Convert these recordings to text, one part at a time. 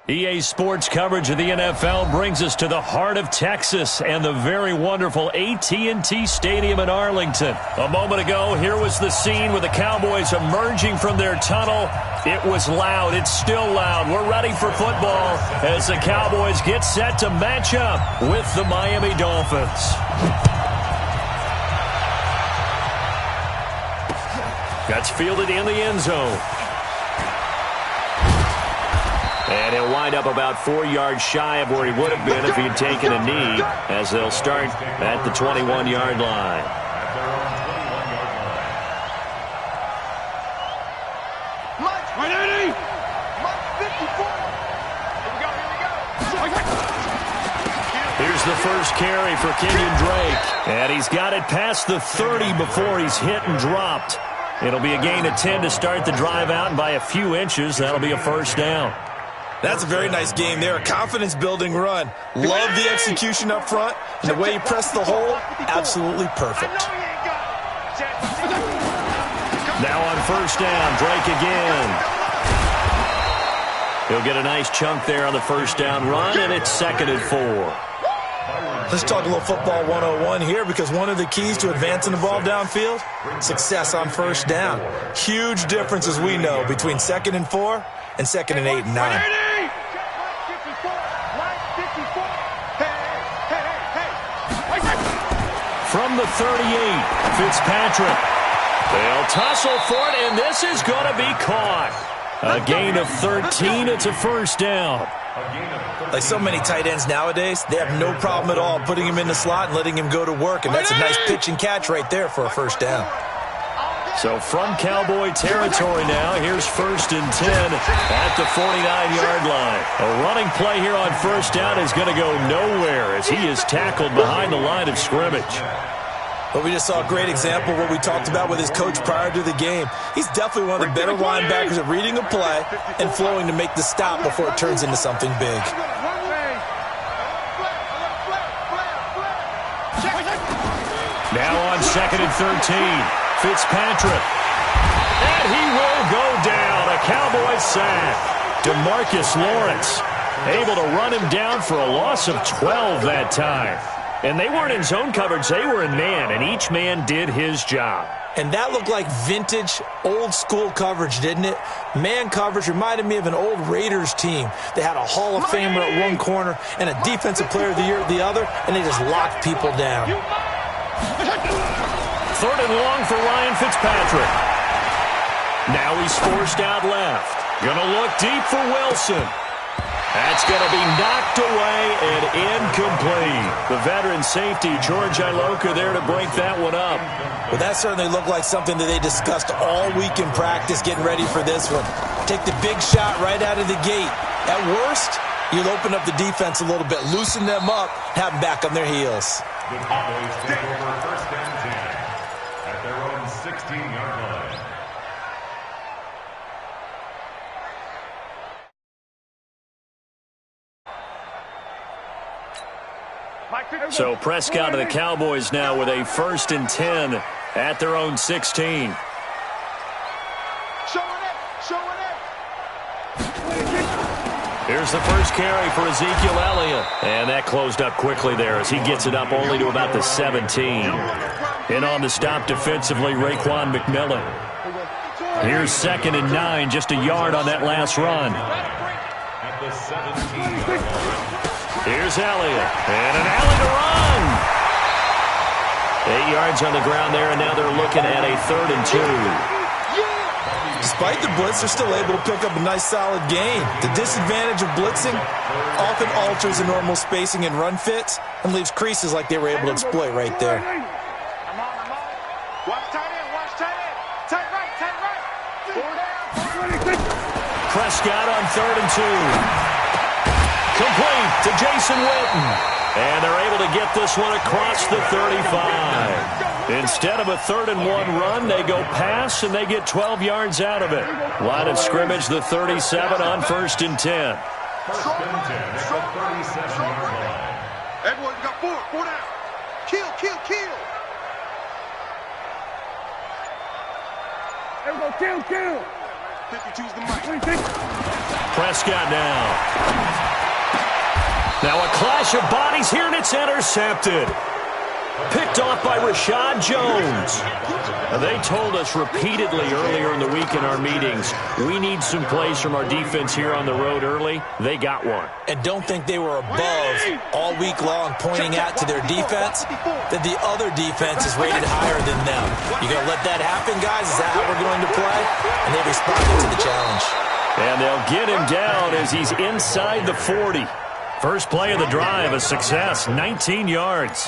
EA Sports coverage of the NFL brings us to the heart of Texas and the very wonderful AT&T Stadium in Arlington. A moment ago, here was the scene with the Cowboys emerging from their tunnel. It was loud. It's still loud. We're ready for football as the Cowboys get set to match up with the Miami Dolphins. That's fielded in the end zone. And he'll wind up about 4 yards shy of where he would have been if he had taken a knee, as they'll start at the 21-yard line. Here's the first carry for Kenyon Drake. And he's got it past the 30 before he's hit and dropped. It'll be a gain of 10 to start the drive out, and by a few inches, that'll be a first down. That's a very nice game there. A confidence-building run. Love the execution up front. And the way he pressed the hole, absolutely perfect. Now on first down, Drake again. He'll get a nice chunk there on the first down run, and it's 2nd and 4. Let's talk a little football 101 here, because one of the keys to advancing the ball downfield, success on first down. Huge difference, as we know, between 2nd and 4 and 2nd and 8 and 9. From the 38, Fitzpatrick. They'll tussle for it, and this is going to be caught. A gain of 13. It's a first down. Like so many tight ends nowadays, they have no problem at all putting him in the slot and letting him go to work, and that's a nice pitch and catch right there for a first down. So from Cowboy territory now, here's 1st and 10 at the 49-yard line. A running play here on first down is going to go nowhere as he is tackled behind the line of scrimmage. But we just saw a great example of what we talked about with his coach prior to the game. He's definitely one of the better linebackers at reading a play and flowing to make the stop before it turns into something big. Now on 2nd and 13. Fitzpatrick. And he will go down. A Cowboys sack. DeMarcus Lawrence able to run him down for a loss of 12 that time. And they weren't in zone coverage. They were in man, and each man did his job. And that looked like vintage, old-school coverage, didn't it? Man coverage reminded me of an old Raiders team. They had a Hall of Famer at one corner and a Defensive Player of the Year at the other, and they just locked people down. 3rd and long for Ryan Fitzpatrick. Now he's forced out left. Gonna look deep for Wilson. That's going to be knocked away and incomplete. The veteran safety, George Iloka, there to break that one up. Well, that certainly looked like something that they discussed all week in practice, getting ready for this one. Take the big shot right out of the gate. At worst, you'll open up the defense a little bit, loosen them up, have them back on their heels. The Cowboys take over 1st and 10 at their own 16-yard line. So Prescott and the Cowboys now with a 1st and 10 at their own 16. Here's the first carry for Ezekiel Elliott. And that closed up quickly there as he gets it up only to about the 17. In on the stop defensively, Raekwon McMillan. Here's 2nd and 9, just a yard on that last run. At the 17-yard line. Here's Elliott, and an alley to run. 8 yards on the ground there, and now they're looking at a 3rd and 2. Despite the blitz, they're still able to pick up a nice solid gain. The disadvantage of blitzing often alters the normal spacing and run fits and leaves creases like they were able to exploit right there. Prescott on 3rd and 2. Complete to Jason Witten. And they're able to get this one across the 35. Instead of a 3rd and 1 run, they go pass, and they get 12 yards out of it. Line of scrimmage, the 37 on 1st and 10. 1st and 10 at the 37-yard line. Everyone got four down. Kill. Everyone kill. 52's the mic. Prescott now. Now a clash of bodies here, and it's intercepted. Picked off by Rashad Jones. They told us repeatedly earlier in the week in our meetings, we need some plays from our defense here on the road early. They got one. And don't think they were above all week long pointing out to their defense that the other defense is rated higher than them. You going to let that happen, guys? Is that how we're going to play? And they responded to the challenge. And they'll get him down as he's inside the 40. First play of the drive, a success, 19 yards.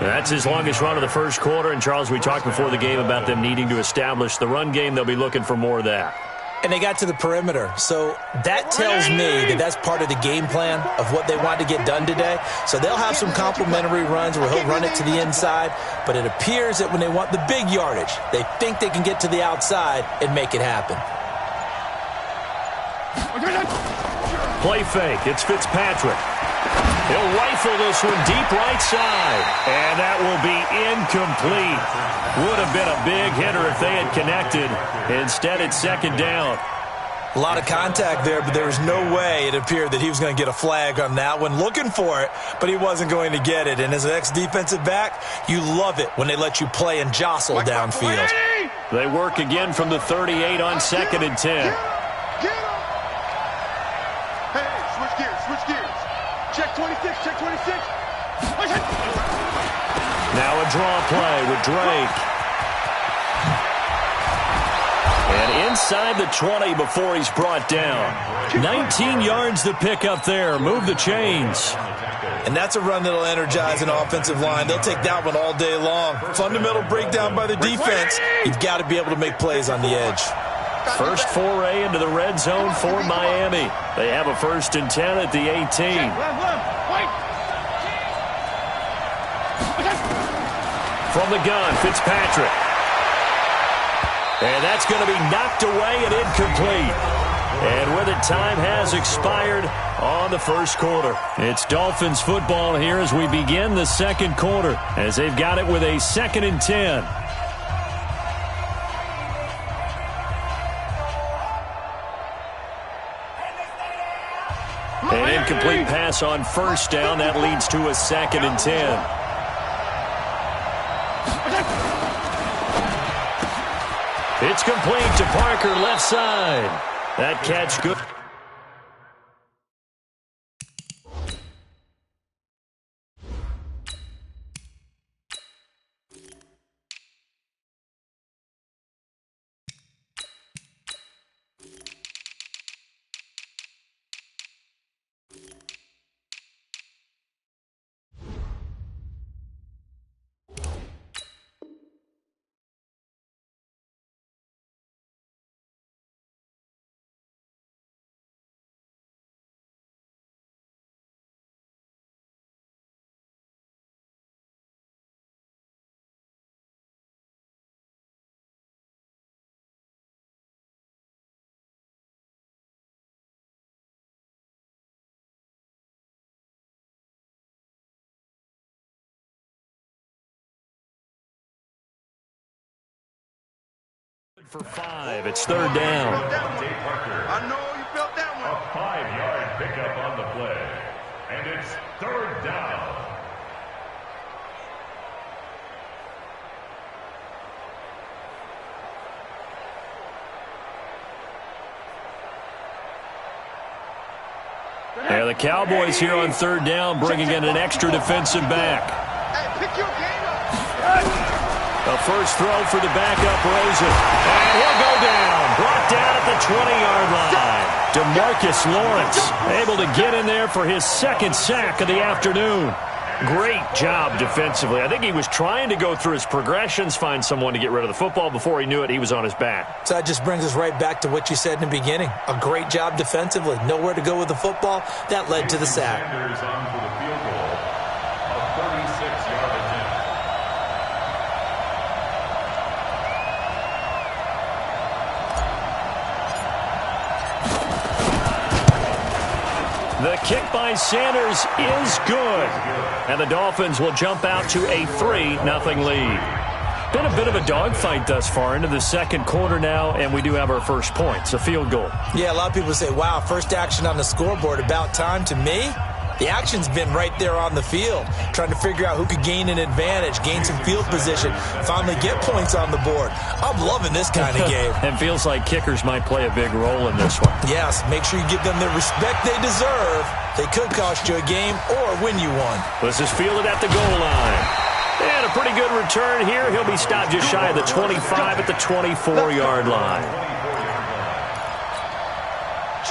That's his longest run of the first quarter. And, Charles, we talked before the game about them needing to establish the run game. They'll be looking for more of that. And they got to the perimeter. So that tells me that that's part of the game plan of what they want to get done today. So they'll have some complementary runs where he'll run it to the inside. But it appears that when they want the big yardage, they think they can get to the outside and make it happen. Play fake. It's Fitzpatrick. He'll rifle this one deep right side. And that will be incomplete. Would have been a big hitter if they had connected. Instead, it's second down. A lot of contact there, but there was no way it appeared that he was going to get a flag on that one. Looking for it, but he wasn't going to get it. And as an ex-defensive back, you love it when they let you play and jostle downfield. They work again from the 38 on 2nd and 10. Switch gears. Check 26. Now a draw play with Drake. And inside the 20 before he's brought down. 19 yards to pick up there. Move the chains. And that's a run that'll energize an offensive line. They'll take that one all day long. Fundamental breakdown by the defense. You've got to be able to make plays on the edge. First foray into the red zone for Miami. They have a 1st and 10 at the 18. From the gun, Fitzpatrick. And that's going to be knocked away and incomplete. And with it, time has expired on the first quarter. It's Dolphins football here as we begin the second quarter, as they've got it with a 2nd and 10. An incomplete pass on first down. That leads to a 2nd and 10. It's complete to Parker, left side. That catch good. For 5, it's 3rd down. I know you felt that one. A 5-yard pickup on the play. And it's 3rd down. Yeah, the Cowboys here on 3rd down, bringing in an extra defensive back. Hey, pick your game up. A first throw for the backup, Rosen. And he'll go down. Brought down at the 20-yard line. DeMarcus Lawrence able to get in there for his 2nd sack of the afternoon. Great job defensively. I think he was trying to go through his progressions, find someone to get rid of the football. Before he knew it, he was on his back. So that just brings us right back to what you said in the beginning. A great job defensively. Nowhere to go with the football. That led to the sack. Sanders on for the field goal. A 36-yard attempt. The kick by by Sanders is good. And the Dolphins will jump out to a 3-0 lead. Been a bit of a dogfight thus far into the second quarter now, and we do have our first points, a field goal. Yeah, a lot of people say, wow, first action on the scoreboard, about time. To me, the action's been right there on the field, trying to figure out who could gain an advantage, gain some field position, finally get points on the board. I'm loving this kind of game. And feels like kickers might play a big role in this one. Yes, make sure you give them the respect they deserve. They could cost you a game or win you one. This is fielded at the goal line. And a pretty good return here. He'll be stopped just shy of the 25 at the 24-yard line.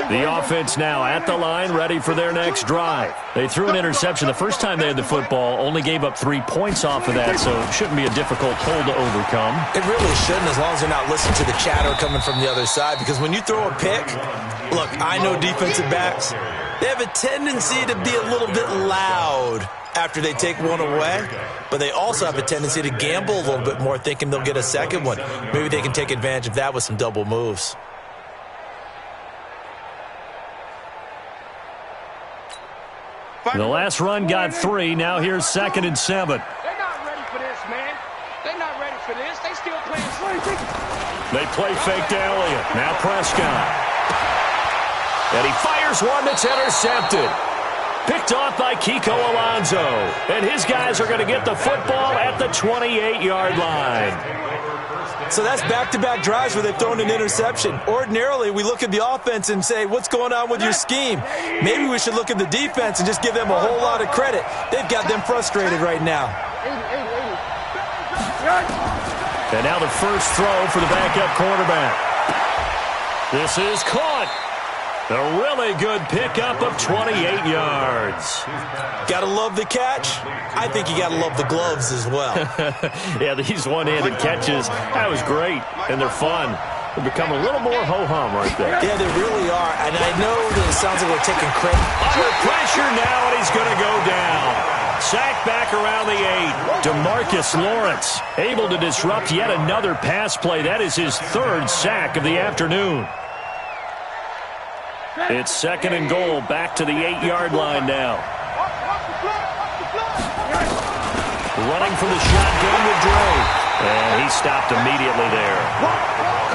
The offense now at the line, ready for their next drive. They threw an interception the first time they had the football, only gave up 3 points off of that, so it shouldn't be a difficult hole to overcome. It really shouldn't, as long as they're not listening to the chatter coming from the other side, because when you throw a pick, look, I know defensive backs, they have a tendency to be a little bit loud after they take one away, but they also have a tendency to gamble a little bit more, thinking they'll get a second one. Maybe they can take advantage of that with some double moves. The last run got 3. Now here's 2nd and 7. They're not ready for this, man. They're not ready for this. They still playing. They play fake to Elliott. Now Prescott. And he fires one that's intercepted. Picked off by Kiko Alonso. And his guys are going to get the football at the 28-yard line. So that's back-to-back drives where they've thrown an interception. Ordinarily, we look at the offense and say, what's going on with your scheme? Maybe we should look at the defense and just give them a whole lot of credit. They've got them frustrated right now. And now the first throw for the backup quarterback. This is caught. A really good pickup of 28 yards. Gotta love the catch. I think you gotta love the gloves as well. Yeah, these one-handed catches, that was great, and they're fun. They become a little more ho-hum right there. Yeah, they really are, and I know that it sounds like we're taking credit. Under pressure now, and he's going to go down. Sacked back around the 8. DeMarcus Lawrence able to disrupt yet another pass play. That is his 3rd sack of the afternoon. It's 2nd and goal, back to the 8-yard line now. Running for the shotgun with Dre. And he stopped immediately there.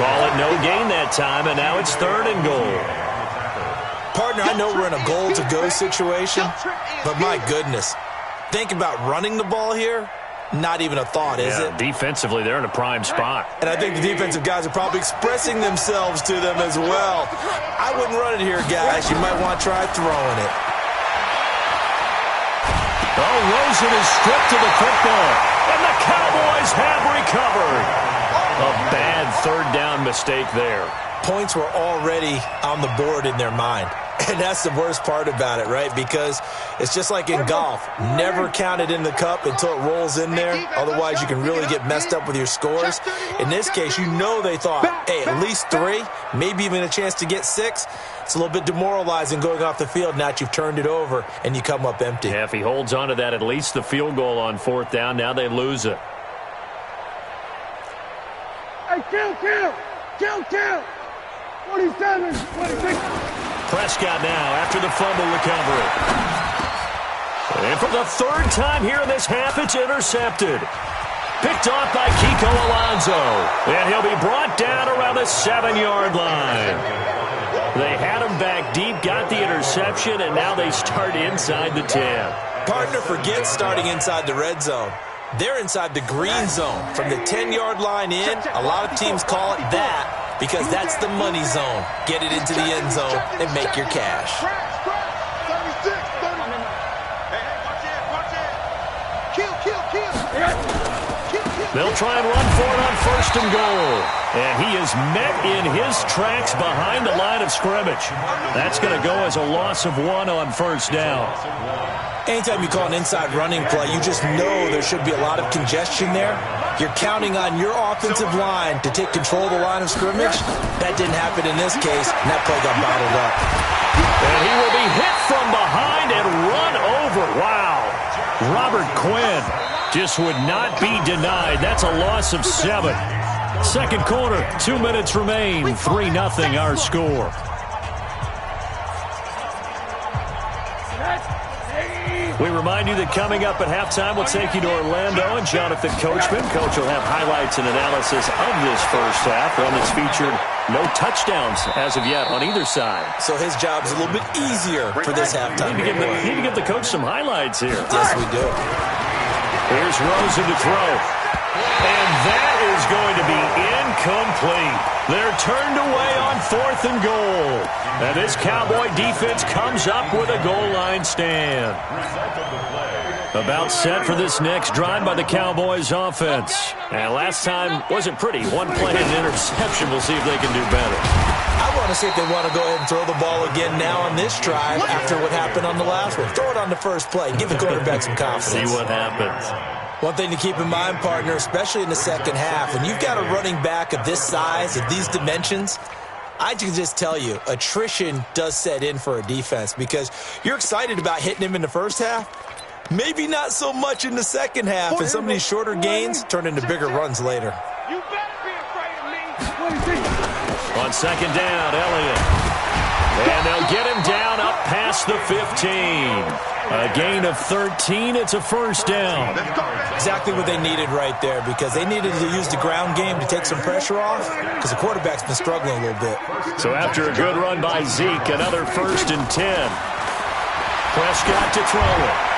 Call it no gain that time, and now it's 3rd and goal. Partner, I know we're in a goal-to-go situation, but my goodness, think about running the ball here. Not even a thought, is it? Defensively, they're in a prime spot. And I think the defensive guys are probably expressing themselves to them as well. I wouldn't run it here, guys. You might want to try throwing it. Oh, Rosen is stripped to the football. And the Cowboys have recovered. A bad 3rd down mistake there. Points were already on the board in their mind. And that's the worst part about it, right? Because it's just like in golf. Never count it in the cup until it rolls in there. Otherwise, you can really get messed up with your scores. In this case, you know they thought, hey, at least 3, maybe even a chance to get 6. It's a little bit demoralizing going off the field now that you've turned it over and you come up empty. Yeah, if he holds on to that, at least the field goal on 4th down, now they lose it. Hey, kill. 27, 26. Prescott now after the fumble recovery. And for the 3rd time here in this half, it's intercepted. Picked off by Kiko Alonso. And he'll be brought down around the 7-yard line. They had him back deep, got the interception, and now they start inside the 10. Partner, forget starting inside the red zone. They're inside the green zone. From the 10-yard line in, a lot of teams call it that because that's the money zone. Get it into the end zone and make your cash. 36, 30. Hey, watch it. They'll try and run for it on 1st and goal. And he is met in his tracks behind the line of scrimmage. That's going to go as a loss of 1 on 1st down. Anytime you call an inside running play, you just know there should be a lot of congestion there. You're counting on your offensive line to take control of the line of scrimmage. That didn't happen in this case, and that play got bottled up. And he will be hit from behind and run over. Wow. Robert Quinn just would not be denied. That's a loss of 7. 2nd quarter, 2 minutes remain. 3-0 our score. We remind you that coming up at halftime, we'll take you to Orlando and Jonathan Coachman. Coach will have highlights and analysis of this first half, one that's featured no touchdowns as of yet on either side. So his job's a little bit easier for this halftime. Need to give the coach some highlights here. Yes, we do. Here's Rosen to throw. And that is going to be incomplete. They're turned away on 4th and goal. And this Cowboy defense comes up with a goal line stand. About set for this next drive by the Cowboys offense. And last time wasn't pretty. One play and interception. We'll see if they can do better. I want to see if they want to go ahead and throw the ball again now on this drive after what happened on the last one. Throw it on the first play. Give the quarterback some confidence. See what happens. One thing to keep in mind, partner, especially in the second half, when you've got a running back of this size, of these dimensions, I can just tell you, attrition does set in for a defense because you're excited about hitting him in the first half. Maybe not so much in the second half, and some of these shorter gains turn into bigger runs later. You better be afraid of me. On second down, Elliott. And they'll get him down up past the 15. A gain of 13. It's a first down. Exactly what they needed right there because they needed to use the ground game to take some pressure off because the quarterback's been struggling a little bit. So after a good run by Zeke, another 1st and 10. Prescott to throw it.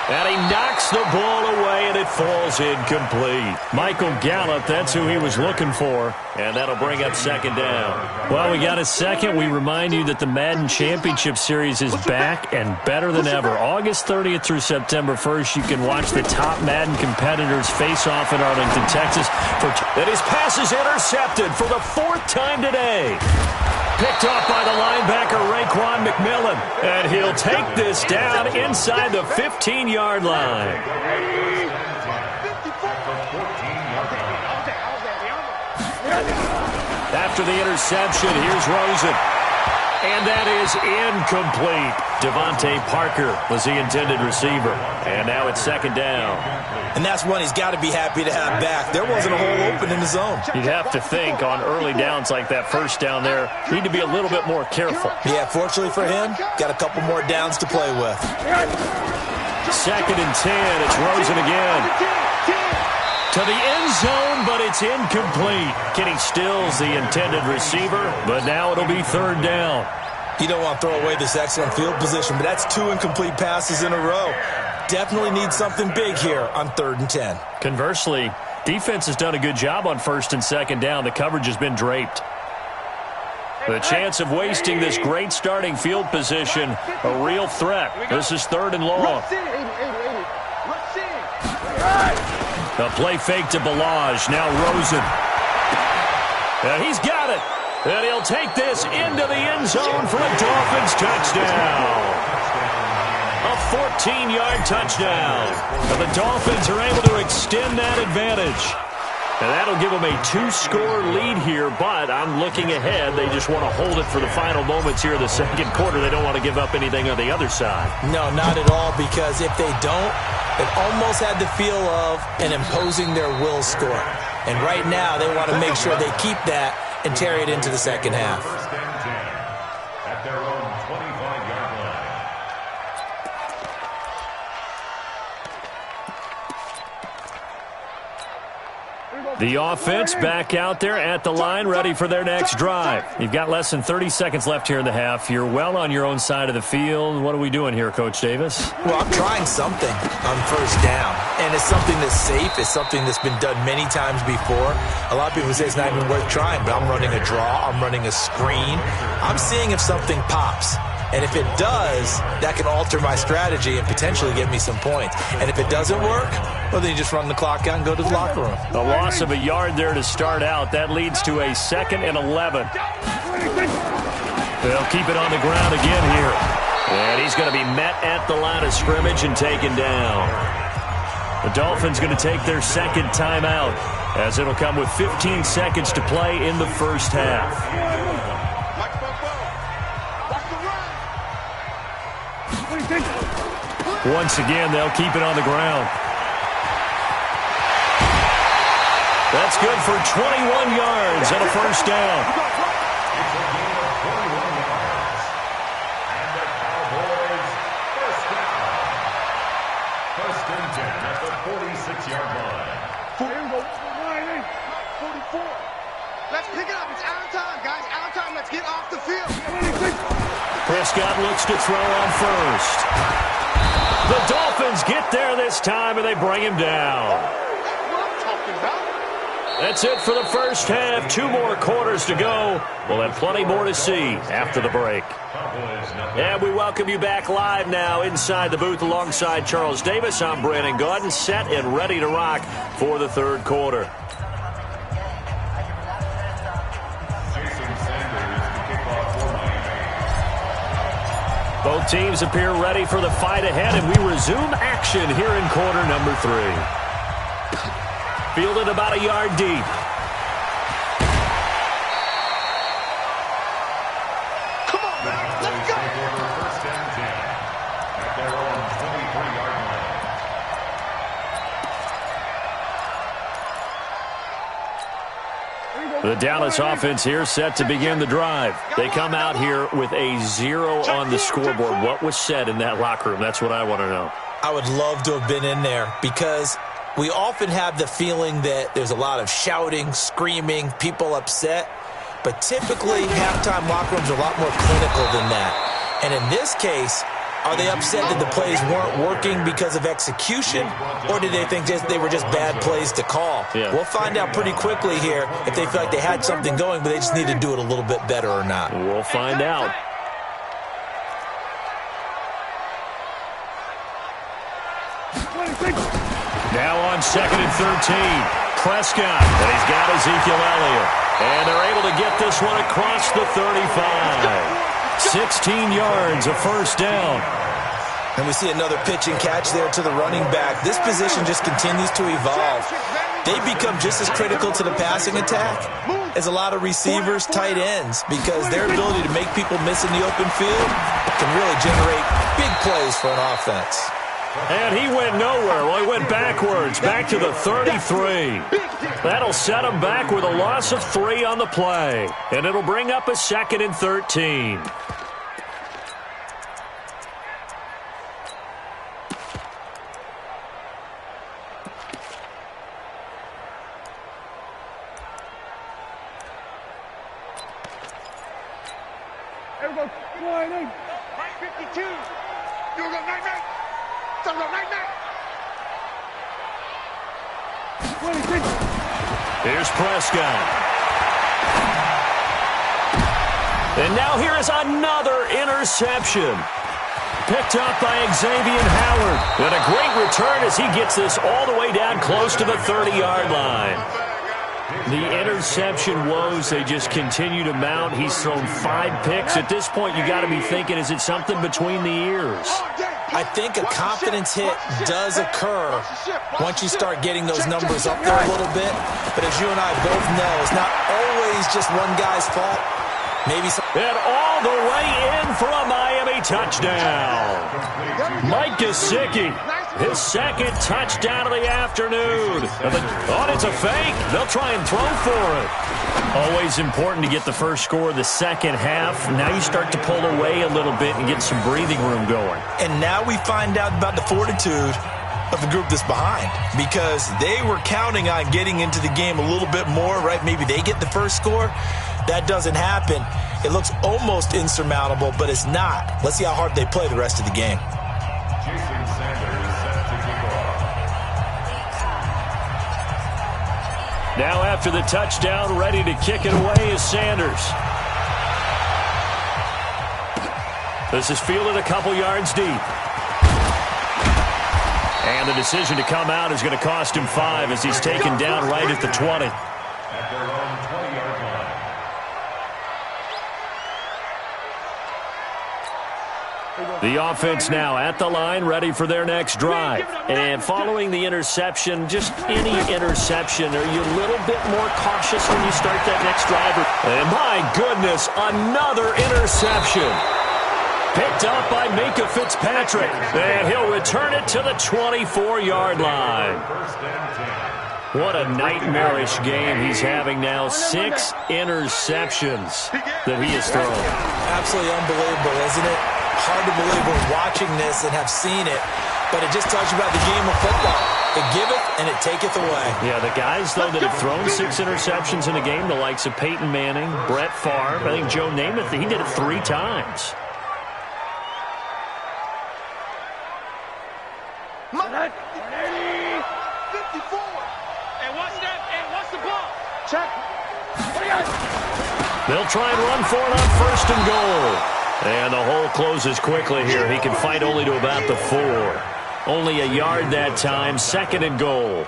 And he knocks the ball away, and it falls incomplete. Michael Gallup, that's who he was looking for, and that'll bring up second down. Well, we got a second. We remind you that the Madden Championship Series is back and better than ever. August 30th through September 1st, you can watch the top Madden competitors face off in Arlington, Texas. And his pass is intercepted for the 4th time today. Picked off by the linebacker, Raekwon McMillan. And he'll take this down inside the 15-yard line. After the interception, here's Rosen. And that is incomplete. Devontae Parker was the intended receiver. And now it's second down. And that's one he's got to be happy to have back. There wasn't a hole open in the zone. You'd have to think on early downs like that first down there, need to be a little bit more careful. Yeah, fortunately for him, got a couple more downs to play with. Second and 10. It's Rosen again. To the end zone, but it's incomplete. Kenny Stills, the intended receiver, but now it'll be third down. You don't want to throw away this excellent field position, but that's 2 incomplete passes in a row. Definitely need something big here on 3rd and 10. Conversely, defense has done a good job on 1st and 2nd down. The coverage has been draped. The chance of wasting this great starting field position, a real threat. This is 3rd and long. The play fake to Balaj. Now Rosen. And he's got it. And he'll take this into the end zone for a Dolphins touchdown. A 14-yard touchdown. And the Dolphins are able to extend that advantage. And that'll give them a 2-score lead here, but I'm looking ahead. They just want to hold it for the final moments here of the second quarter. They don't want to give up anything on the other side. No, not at all, because if they don't, it almost had the feel of an imposing their will score. And right now, they want to make sure they keep that and carry it into the second half. First and 10 at their own 25-yard line. The offense back out there at the line, ready for their next drive. You've got less than 30 seconds left here in the half. You're well on your own side of the field. What are we doing here, Coach Davis? Well, I'm trying something on first down, and it's something that's safe. It's something that's been done many times before. A lot of people say it's not even worth trying, but I'm running a draw. I'm running a screen. I'm seeing if something pops. And if it does, that can alter my strategy and potentially get me some points. And if it doesn't work, well, then you just run the clock out and go to the locker room. A loss of a yard there to start out. That leads to a 2nd and 11. They'll keep it on the ground again here. And he's going to be met at the line of scrimmage and taken down. The Dolphins going to take their second timeout as it'll come with 15 seconds to play in the first half. Once again, they'll keep it on the ground. That's good for 21 yards and a first down. It's a gain of 21 yards. And the Cowboys First and 10 at the 46-yard line. 44. Let's pick it up. It's out of time, guys. Out of time. Let's get off the field. Prescott looks to throw on first. The Dolphins get there this time, and they bring him down. That's what I'm talking about. That's it for the first half. 2 more quarters to go. We'll have plenty more to see after the break. And we welcome you back live now inside the booth alongside Charles Davis. I'm Brandon Gaudin, set and ready to rock for the third quarter. Both teams appear ready for the fight ahead, and we resume action here in quarter number 3. Fielded about a yard deep. Come on, man. Let's go. First and 10 at their own 23-yard line. The Dallas offense here set to begin the drive. They come out here with a 0 on the scoreboard. What was said in that locker room? That's what I want to know. I would love to have been in there because we often have the feeling that there's a lot of shouting, screaming, people upset. But typically, halftime locker rooms are a lot more clinical than that. And in this case, are they upset that the plays weren't working because of execution, or did they think they were just bad plays to call? Yeah. We'll find out pretty quickly here if they feel like they had something going, but they just need to do it a little bit better or not. We'll find out. Now on 2nd and 13. Prescott, and he's got Ezekiel Elliott. And they're able to get this one across the 35. 16 yards, a first down. And we see another pitch and catch there to the running back. This position just continues to evolve. They become just as critical to the passing attack as a lot of receivers, tight ends, because their ability to make people miss in the open field can really generate big plays for an offense. And he went nowhere. Well, he went backwards, back to the 33. That'll set him back with a loss of 3 on the play. And it'll bring up a 2nd and 13. There we go. 52. You go night-night. Here's Prescott. And now here is another interception. Picked up by Xavier Howard. And a great return as he gets this all the way down close to the 30-yard line. The interception woes, they just continue to mount. He's thrown 5 picks. At this point, you got to be thinking, is it something between the ears? I think a confidence hit does occur once you start getting those numbers up there a little bit. But as you and I both know, it's not always just one guy's fault. Maybe some. And all the way in for a Miami touchdown. Mike Gesicki, his 2nd touchdown of the afternoon. Oh, it's a fake. They'll try and throw for it. Always important to get the first score of the second half. Now you start to pull away a little bit and get some breathing room going. And now we find out about the fortitude of the group that's behind, because they were counting on getting into the game a little bit more, right? Maybe they get the first score. That doesn't happen. It looks almost insurmountable, but it's not. Let's see how hard they play the rest of the game. Jason Sanders set to kick off. Now after the touchdown, ready to kick it away is Sanders. This is fielded a couple yards deep. And the decision to come out is going to cost him 5 as he's taken down right at the 20. At their own 20-yard line. The offense now at the line, ready for their next drive. And following the interception, just any interception, are you a little bit more cautious when you start that next drive? And my goodness, another interception. Picked up by Minkah Fitzpatrick. And he'll return it to the 24-yard line. What a nightmarish game he's having now. 6 interceptions that he has thrown. Absolutely unbelievable, isn't it? Hard to believe we're watching this and have seen it. but it just tells you about the game of football. It giveth and it taketh away. Yeah, the guys, though, that have thrown 6 interceptions in a game, the likes of Peyton Manning, Brett Favre, I think Joe Namath, he did it 3 times. Ready? 54. And what's that? And what's the ball? Check. They'll try and run for it on 1st and goal. And the hole closes quickly here. He can fight only to about the 4. Only a yard that time, 2nd and goal.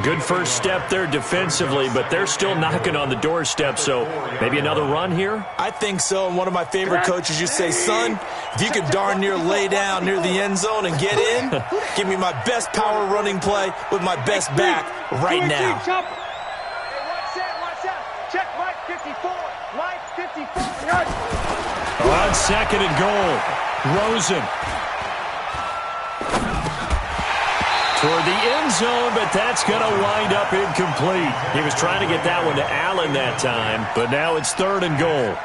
Good first step there defensively, but they're still knocking on the doorstep, so maybe another run here? I think so, and one of my favorite coaches used to say, son, if you could darn near lay down near the end zone and get in, give me my best power running play with my best back right now. Hey, watch out. Check Mike 54. Mike 54. On 2nd and goal, Rosen. Toward the end zone, but that's going to wind up incomplete. He was trying to get that one to Allen that time, but now it's 3rd and goal.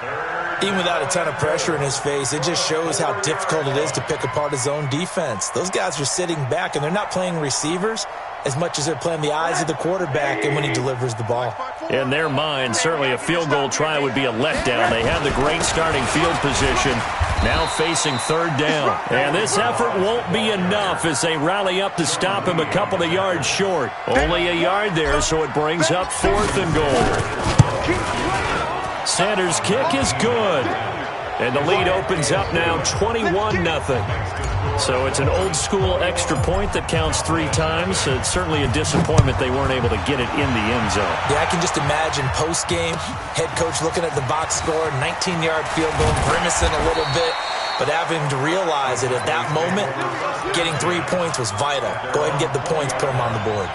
Even without a ton of pressure in his face, it just shows how difficult it is to pick apart his own defense. Those guys are sitting back, and they're not playing receivers as much as they're playing the eyes of the quarterback and when he delivers the ball. In their mind, certainly a field goal try would be a letdown. They have the great starting field position, now facing 3rd down. And this effort won't be enough as they rally up to stop him a couple of yards short. Only a yard there, so it brings up 4th and goal. Sanders' kick is good. And the lead opens up now 21-0. So it's an old-school extra point that counts 3 times. So it's certainly a disappointment they weren't able to get it in the end zone. Yeah, I can just imagine post-game, head coach looking at the box score, 19-yard field goal, grimacing a little bit, but having to realize that at that moment, getting 3 points was vital. Go ahead and get the points, put them on the board.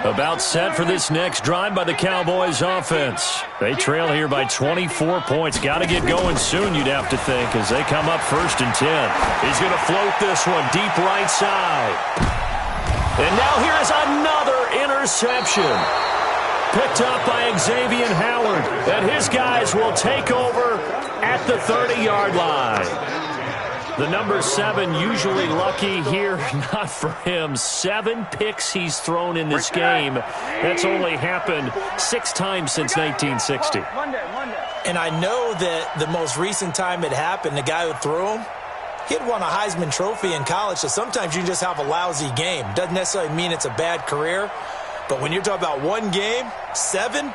About set for this next drive by the Cowboys offense. They trail here by 24 points. Got to get going soon, you'd have to think, as they come up 1st and 10. He's going to float this one deep right side. And now here is another interception. Picked up by Xavier Howard. And his guys will take over at the 30-yard line. The number 7 usually lucky here, not for him. 7 picks he's thrown in this game. That's only happened 6 times since 1960. And I know that the most recent time it happened, the guy who threw him, he had won a Heisman Trophy in college, so sometimes you just have a lousy game. Doesn't necessarily mean it's a bad career, but when you're talking about one game, 7,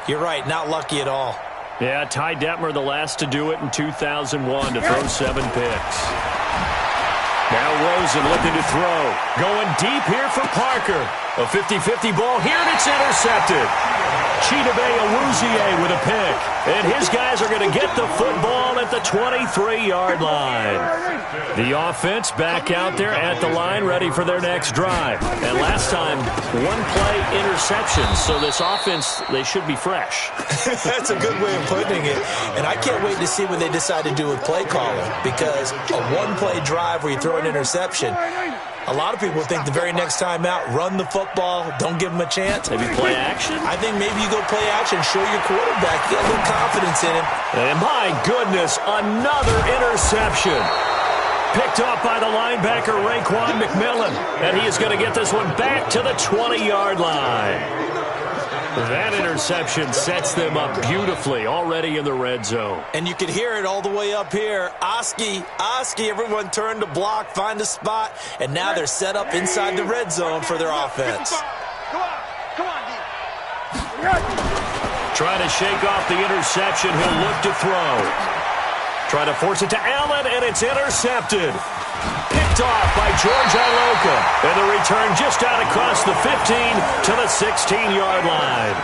you're right, not lucky at all. Yeah, Ty Detmer, the last to do it in 2001 to throw 7 picks. Now Rosen looking to throw. Going deep here for Parker. A 50-50 ball here, and it's intercepted. Chidobe Awuzie with a pick. And his guys are going to get the football at the 23-yard line. The offense back out there at the line, ready for their next drive. And last time, 1-play interception. So this offense, they should be fresh. That's a good way of putting it. And I can't wait to see what they decide to do with play calling. Because a 1-play drive where you throw an interception, a lot of people think the very next time out, run the football, don't give them a chance. Maybe play action? I think maybe you go play action, show your quarterback, get a little confidence in him. And my goodness, another interception. Picked off by the linebacker, Raekwon McMillan. And he is going to get this one back to the 20-yard line. That interception sets them up beautifully already in the red zone. And you can hear it all the way up here. Oski, everyone turned to block, find a spot, and now they're set up inside the red zone for their offense. Come on, D. Trying to shake off the interception. He'll look to throw. Try to force it to Allen, and it's intercepted. Picked off by George Iloka. And the return just out across the 15 to the 16-yard line.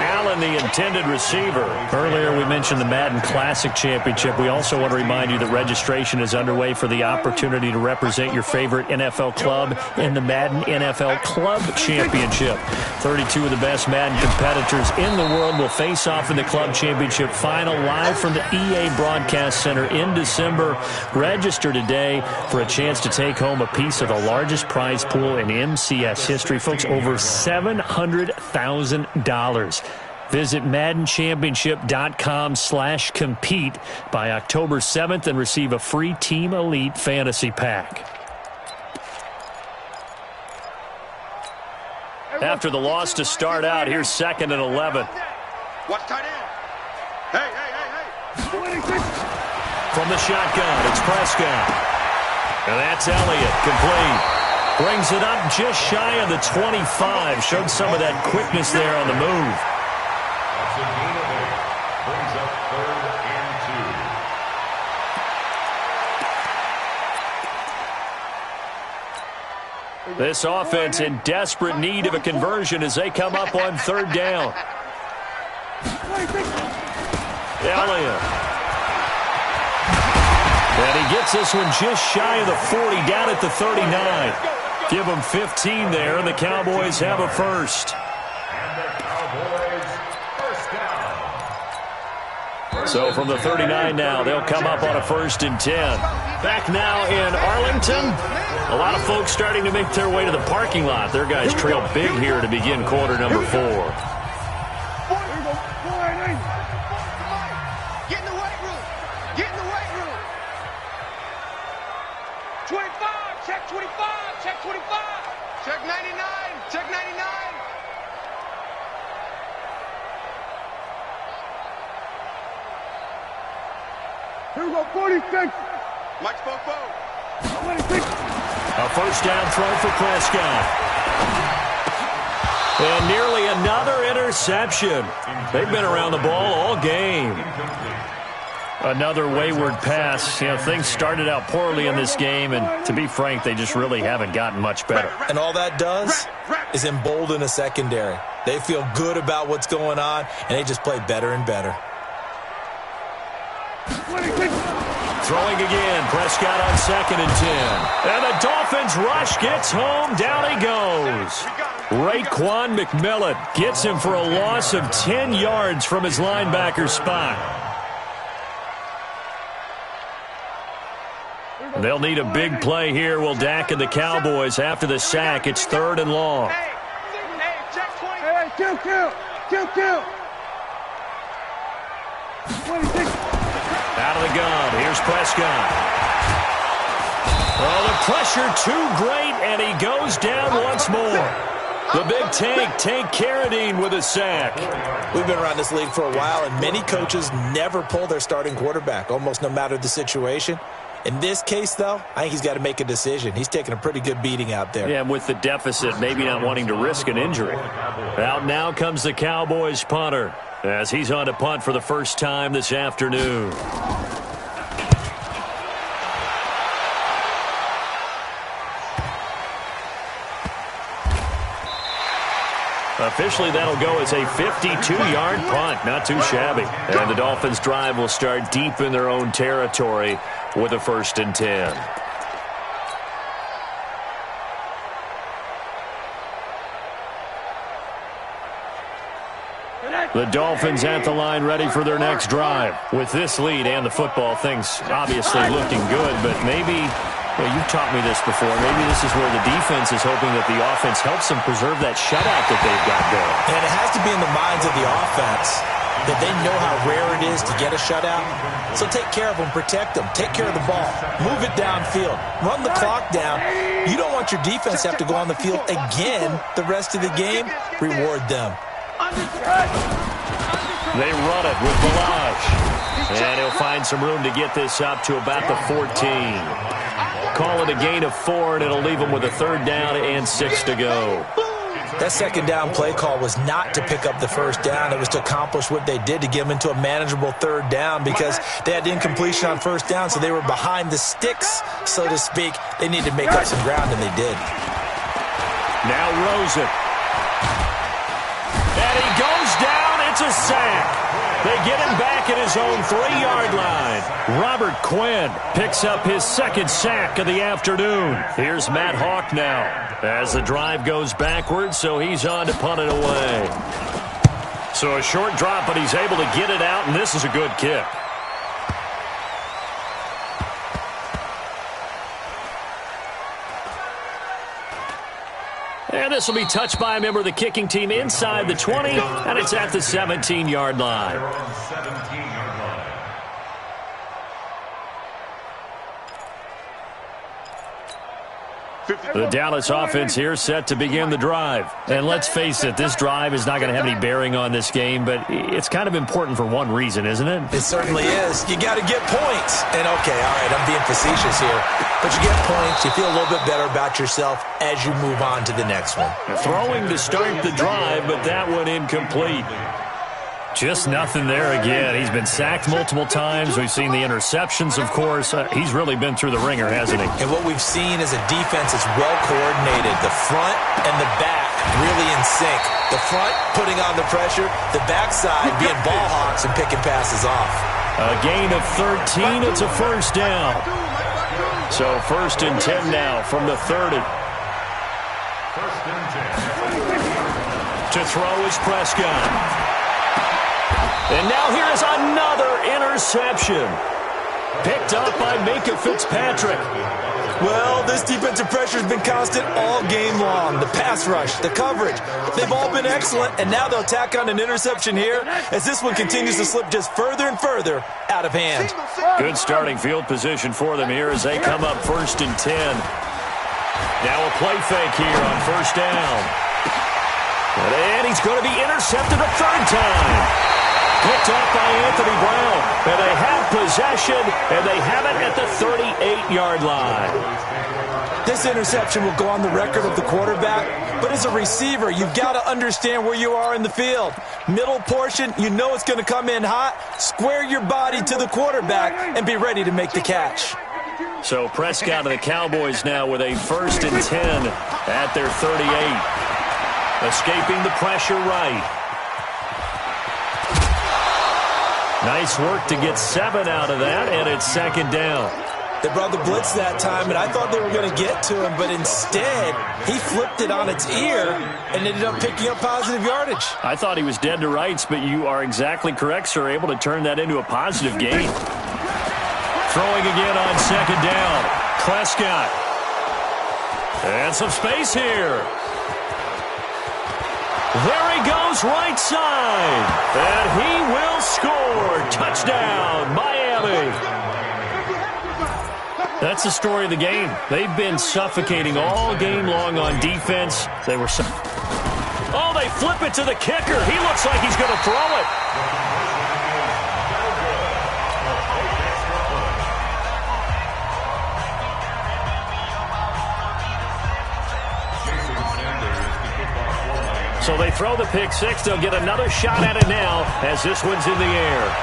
Allen, the intended receiver. Earlier we mentioned the Madden Classic Championship. We also want to remind you that registration is underway for the opportunity to represent your favorite NFL club in the Madden NFL Club Championship. 32 of the best Madden competitors in the world will face off in the Club Championship final live from the EA Broadcast Center in December. Register today for a chance to take home a piece of the largest prize pool in MCS history. Folks, over $700,000. Visit MaddenChampionship.com/compete by October 7th and receive a free Team Elite Fantasy Pack. After the loss to start out, here's 2nd and 11. Watch tight end. Hey. From the shotgun, it's Prescott. And that's Elliott, complete. Brings it up just shy of the 25. Showed some of that quickness there on the move. That's a gain of 8. Brings up 3rd and 2. This offense in desperate need of a conversion as they come up on 3rd down. Elliott. And he gets this one just shy of the 40, down at the 39. Give them 15 there, and the Cowboys have a first. And the Cowboys first down. So from the 39 now, they'll come up on a 1st and 10. Back now in Arlington. A lot of folks starting to make their way to the parking lot. Their guys trail big here to begin quarter number 4. Get in the weight room. Get in the weight room. 25. Check 25. Check 25. Check 99. Check 99. Here we go, 46. Mike Spopo. 26. A 1st down throw for Prescott. And nearly another interception. They've been around the ball all game. Another wayward pass. You know, things started out poorly in this game, and to be frank, they just really haven't gotten much better. And all that does is embolden a secondary. They feel good about what's going on, and they just play better and better. Throwing again, Prescott on 2nd and 10. And the Dolphins rush gets home, down he goes. Raekwon McMillan gets him for a loss of 10 yards from his linebacker spot. They'll need a big play here, will Dak and the Cowboys. After the sack, it's 3rd and long. Hey, check 20. Hey, kill. 26. Out of the gun, here's Prescott. Oh, the pressure too great, and he goes down once more. The big Tank Carradine with a sack. We've been around this league for a while, and many coaches never pull their starting quarterback, almost no matter the situation. In this case, though, I think he's got to make a decision. He's taking a pretty good beating out there. Yeah, and with the deficit, maybe not wanting to risk an injury. Out now comes the Cowboys punter, as he's on to punt for the first time this afternoon. Officially, that'll go as a 52-yard punt. Not too shabby. And the Dolphins' drive will start deep in their own territory with a 1st and 10. The Dolphins at the line ready for their next drive. With this lead and the football, things obviously looking good, but maybe, well, you've taught me this before, maybe this is where the defense is hoping that the offense helps them preserve that shutout that they've got going. And it has to be in the minds of the offense that they know how rare it is to get a shutout. So take care of them, protect them, take care of the ball, move it downfield, run the clock down. You don't want your defense to have to go on the field again the rest of the game. Reward them. They run it with Balaj. And he'll find some room to get this up to about the 14. Call it a gain of 4, and it'll leave them with a 3rd down and 6 to go. That 2nd down play call was not to pick up the 1st down. It was to accomplish what they did, to get them into a manageable 3rd down, because they had incompletion on 1st down, so they were behind the sticks, so to speak. They needed to make up some ground, and they did. Now Rosen. And he goes down. It's a sack. They get him back at his own 3-yard line. Robert Quinn picks up his 2nd sack of the afternoon. Here's Matt Hawk now as the drive goes backwards, so he's on to punt it away. So a short drop, but he's able to get it out, and this is a good kick. And this will be touched by a member of the kicking team inside the 20, and it's at the 17-yard line. The Dallas offense here set to begin the drive. And let's face it, this drive is not going to have any bearing on this game, but it's kind of important for one reason, isn't it? It certainly is. You got to get points. And, okay, all right, I'm being facetious here. But you get points, you feel a little bit better about yourself as you move on to the next one. Throwing to start the drive, but that one incomplete. Just nothing there again. He's been sacked multiple times. We've seen the interceptions, of course. He's really been through the ringer, hasn't he? And what we've seen is a defense that's well coordinated. The front and the back really in sync. The front putting on the pressure. The backside being ball hawks and picking passes off. A gain of 13. It's a first down. So 1st and 10 now from the 30. First and 10. To throw is Prescott. And now here is another interception. Picked up by Minka Fitzpatrick. Well, this defensive pressure has been constant all game long. The pass rush, the coverage, they've all been excellent, and now they'll tack on an interception here as this one continues to slip just further and further out of hand. Good starting field position for them here as they come up 1st and 10. Now a play fake here on 1st down. And he's going to be intercepted a 3rd time. Picked off by Anthony Brown. And they have possession, and they have it at the 38-yard line. This interception will go on the record of the quarterback, but as a receiver, you've got to understand where you are in the field. Middle portion, you know it's going to come in hot. Square your body to the quarterback and be ready to make the catch. So Prescott and the Cowboys now with a 1st and 10 at their 38. Escaping the pressure right. Nice work to get 7 out of that, and it's 2nd down. They brought the blitz that time, and I thought they were going to get to him, but instead, he flipped it on its ear and ended up picking up positive yardage. I thought he was dead to rights, but you are exactly correct, sir, able to turn that into a positive gain. Throwing again on 2nd down. Prescott. And some space here. There he goes, right side. And he will score. Touchdown, Miami. That's the story of the game. They've been suffocating all game long on defense. They were Oh, they flip it to the kicker. He looks like he's going to throw it. So they throw the pick six. They'll get another shot at it now as this one's in the air.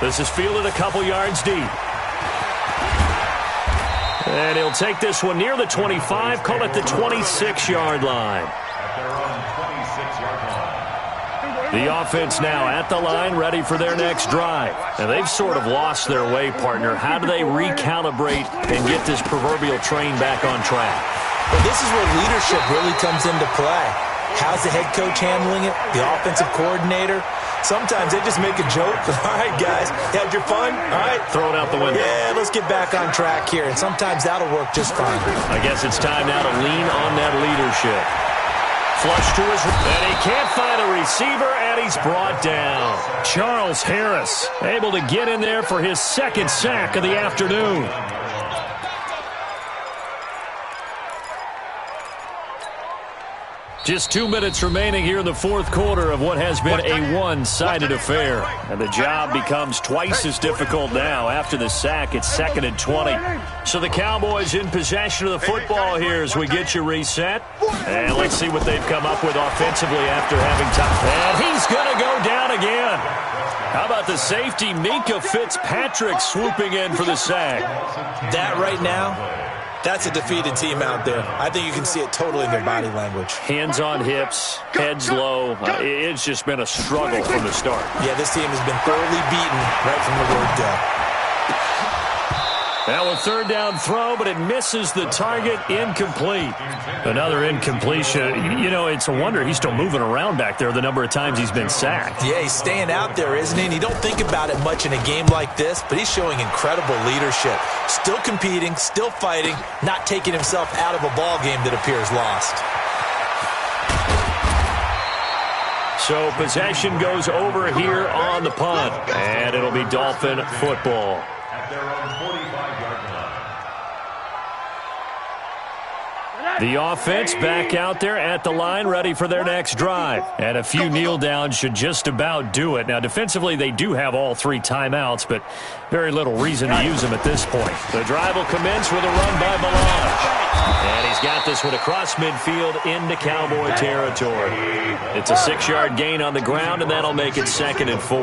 This is fielded a couple yards deep. And he'll take this one near the 25, call it the 26-yard line. The offense now at the line, ready for their next drive. And they've sort of lost their way, partner. How do they recalibrate and get this proverbial train back on track? Well, this is where leadership really comes into play. How's the head coach handling it? The offensive coordinator? Sometimes they just make a joke. All right, guys, had your fun? All right. Throw it out the window. Yeah, let's get back on track here. And sometimes that'll work just fine. I guess it's time now to lean on that leadership. Flush to his... And he can't find a receiver, and he's brought down. Charles Harris able to get in there for his 2nd sack of the afternoon. Just 2 minutes remaining here in the 4th quarter of what has been a one-sided affair. And the job becomes twice as difficult now. After the sack, it's 2nd and 20. So the Cowboys in possession of the football here as we get you reset. And let's see what they've come up with offensively after having time. And he's going to go down again. How about the safety, Minka Fitzpatrick, swooping in for the sack? That right now... that's a defeated team out there. I think you can see it totally in their body language. Hands on hips, heads low. It's just been a struggle from the start. Yeah, this team has been thoroughly beaten right from the word go. Now a third down throw, but it misses the target, incomplete. Another incompletion. You know, it's a wonder he's still moving around back there the number of times he's been sacked. Yeah, he's staying out there, isn't he? And you don't think about it much in a game like this, but he's showing incredible leadership. Still competing, still fighting, not taking himself out of a ball game that appears lost. So possession goes over here on the punt, and it'll be Dolphin football. At their own 45-yard line. The offense back out there at the line, ready for their next drive. And a few kneel downs should just about do it. Now, defensively, they do have all 3 timeouts, but very little reason to use them at this point. The drive will commence with a run by Melange. And he's got this one across midfield into Cowboy territory. It's a 6-yard gain on the ground, and that'll make it 2nd and 4.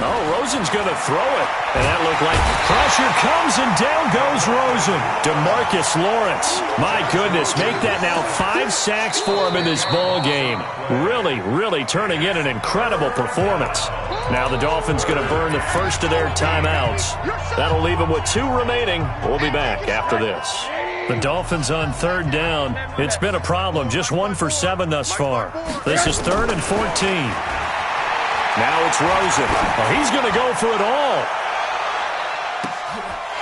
Oh, Rosen's going to throw it. And that looked like pressure comes, and down goes Rosen. DeMarcus Lawrence. My goodness, make that now 5 sacks for him in this ball game. Really turning in an incredible performance. Now the Dolphins going to burn the first of their timeouts. That'll leave them with 2 remaining. We'll be back after this. The Dolphins on 3rd down. It's been a problem. Just 1 for 7 thus far. This is 3rd and 14. Now it's Rosen. Oh, he's going to go for it all.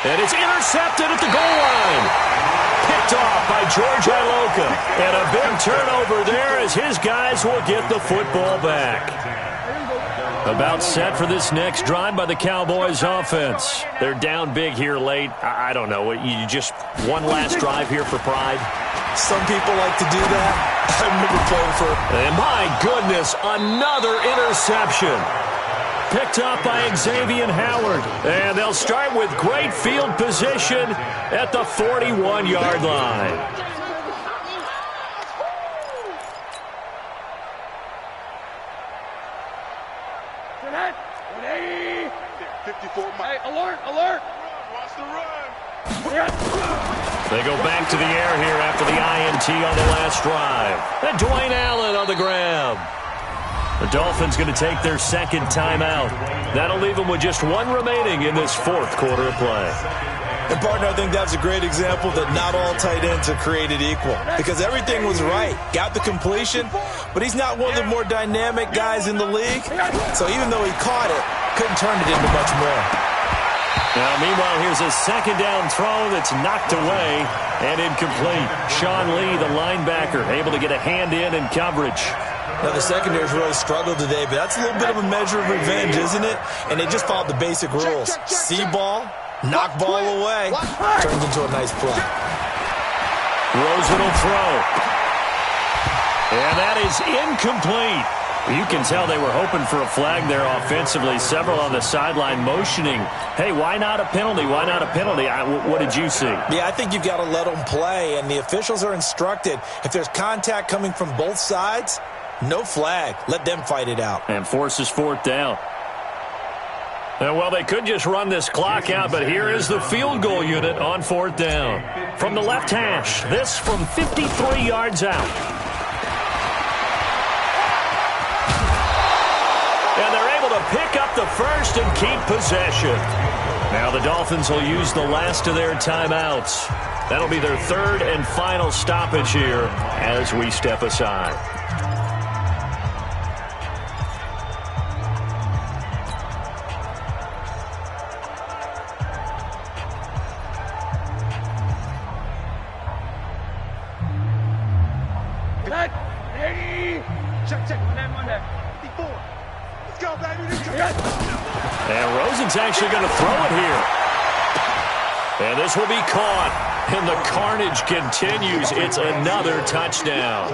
And it's intercepted at the goal line. Picked off by George Iloka. And a big turnover there as his guys will get the football back. About set for this next drive by the Cowboys offense. They're down big here late. I don't know. You just one last drive here for pride? Some people like to do that. I remember playing for... And my goodness, another interception. Picked up by Xavier Howard. And they'll start with great field position at the 41-yard line. Hey, alert! Watch the run. They go back to the air here after the INT on the last drive. And Dwayne Allen on the grab. The Dolphins going to take their 2nd timeout. That'll leave them with just 1 remaining in this 4th quarter of play. And, partner, I think that's a great example that not all tight ends are created equal. Because everything was right. Got the completion, but he's not one of the more dynamic guys in the league. So even though he caught it, couldn't turn it into much more. Now, meanwhile, here's a 2nd down throw that's knocked away and incomplete. Sean Lee, the linebacker, able to get a hand in coverage. Now, the secondary's really struggled today, but that's a little bit of a measure of revenge, isn't it? And they just followed the basic rules. See ball, knock ball away, turns into a nice play. Rosen will throw. And that is incomplete. You can tell they were hoping for a flag there offensively. Several on the sideline motioning, hey, why not a penalty? Why not a penalty? What did you see? Yeah, I think you've got to let them play, and the officials are instructed. If there's contact coming from both sides, no flag. Let them fight it out. And forces 4th down. And, well, they could just run this clock out, but here is the field goal unit on 4th down. From the left hash, this from 53 yards out. And they're able to pick up the first and keep possession. Now the Dolphins will use the last of their timeouts. That'll be their 3rd and final stoppage here as we step aside. Check. On that. 54. Let's go, baby. And Rosen's actually going to throw it here. And this will be caught. And the carnage continues. It's another touchdown.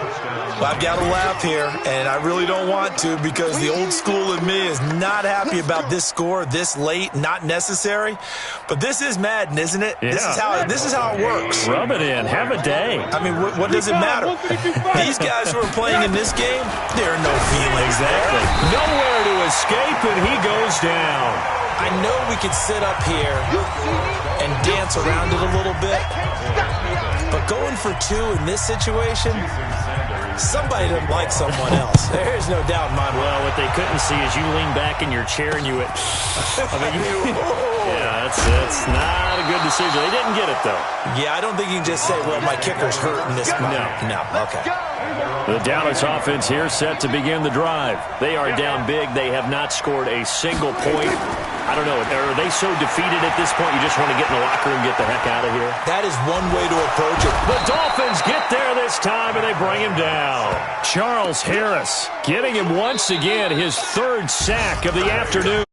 Well, I've got to laugh here, and I really don't want to because the old school in me is not happy about this score this late, not necessary. But this is Madden, isn't it? Yeah. This is how it works. Rub it in. Have a day. I mean, what does it matter? These guys who are playing in this game, there are no feelings there. Nowhere to escape, and he goes down. I know we could sit up here and dance around it a little bit, but going for 2 in this situation, somebody doesn't like someone else. There's no doubt in my mind. Well, what they couldn't see is you lean back in your chair and you went, yeah, That's not a good decision. They didn't get it, though. Yeah, I don't think you can just say, well, my kicker's hurt in this moment. No, okay. The Dallas offense here set to begin the drive. They are down big. They have not scored a single point. I don't know. Are they so defeated at this point you just want to get in the locker room and get the heck out of here? That is one way to approach it. The Dolphins get there this time, and they bring him down. Charles Harris getting him once again his third sack of the afternoon.